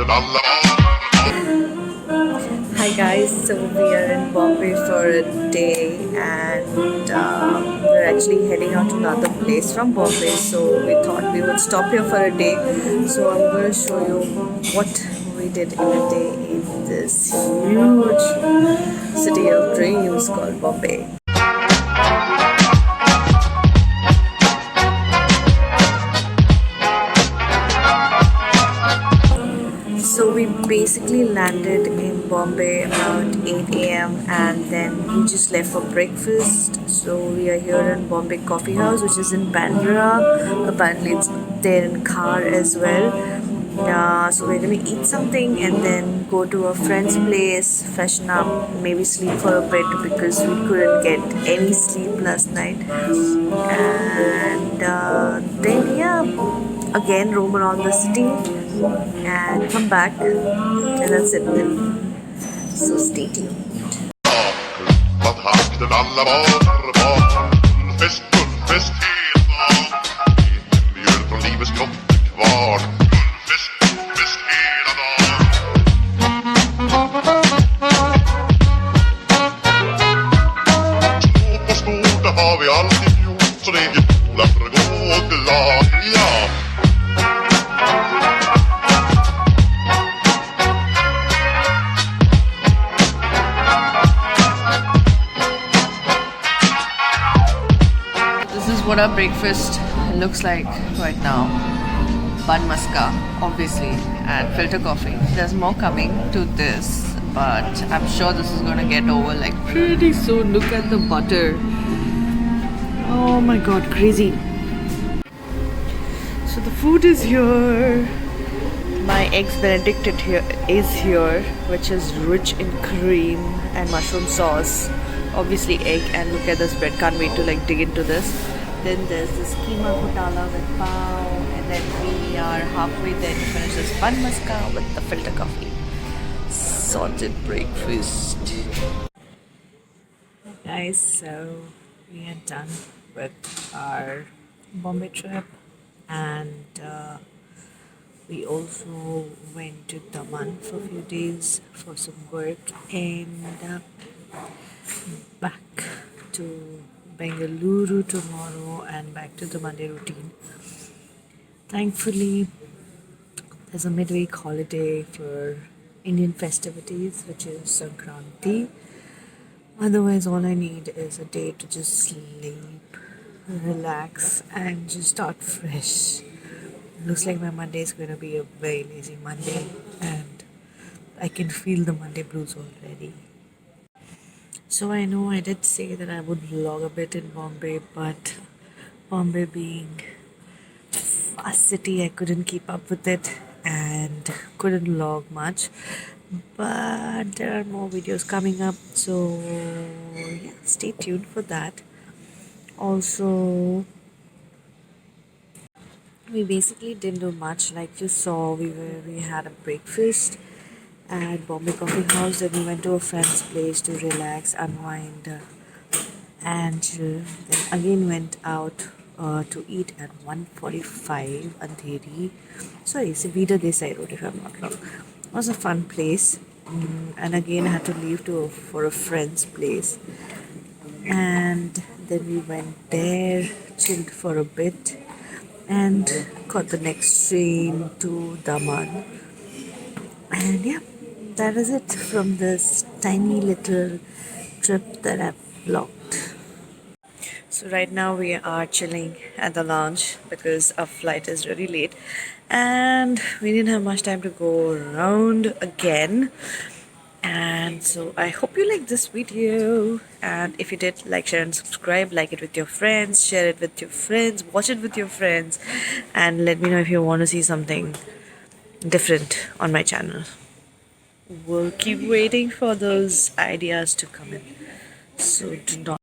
Hi guys, so we are in Bombay for a day and we're actually heading out to another place from Bombay, so we thought we would stop here for a day. So I'm going to show you what we did in a day in this huge city of dreams called Bombay. So we basically landed in Bombay around 8 a.m. and then we just left for breakfast. So we are here in Bombay Coffee House, which is in Bandra. Apparently it's there in car as well. So we're gonna eat something and then go to a friend's place, freshen up, maybe sleep for a bit because we couldn't get any sleep last night. And then yeah, again roam around the city and come back, and that's it then. So stay tuned. This is what our breakfast looks like right now. Bun maska, obviously, and filter coffee. There's more coming to this, but I'm sure this is gonna get over like pretty soon. Look at the butter. Oh my god, crazy. So the food is here. My eggs benedict is here, which is rich in cream and mushroom sauce. Obviously egg, and look at this bread. Can't wait to like dig into this. Then there's this keema khotala with pav, and then we are halfway there to finish this bun maska with the filter coffee. Sorted breakfast. Guys, so we are done with our Bombay trip, and we also went to Daman for a few days for some work, and back to Bangalore tomorrow and back to the Monday routine. Thankfully, there's a midweek holiday for Indian festivities, which is Sankranti. Otherwise, all I need is a day to just sleep, relax, and just start fresh. Looks like my Monday is going to be a very lazy Monday, and I can feel the Monday blues already. So I know I did say that I would vlog a bit in Bombay, but Bombay being a fast city, I couldn't keep up with it and couldn't vlog much. But there are more videos coming up, so yeah, stay tuned for that. Also, we basically didn't do much. Like you saw, we had a breakfast at Bombay Coffee House. Then we went to a friend's place to relax, unwind, and then again went out to eat at 1:45 Andheri. Sorry, Sivida Desai Road, if I'm not wrong. It was a fun place, and again I had to leave for a friend's place, and then we went there, chilled for a bit, and caught the next train to Daman. And yeah, that is it from this tiny little trip that I've vlogged. So right now we are chilling at the lounge because our flight is really late and we didn't have much time to go around again. And so I hope you like this video, and if you did, like, share and subscribe, like it with your friends, share it with your friends, watch it with your friends, and let me know if you want to see something different on my channel. We'll keep waiting for those ideas to come in, so do not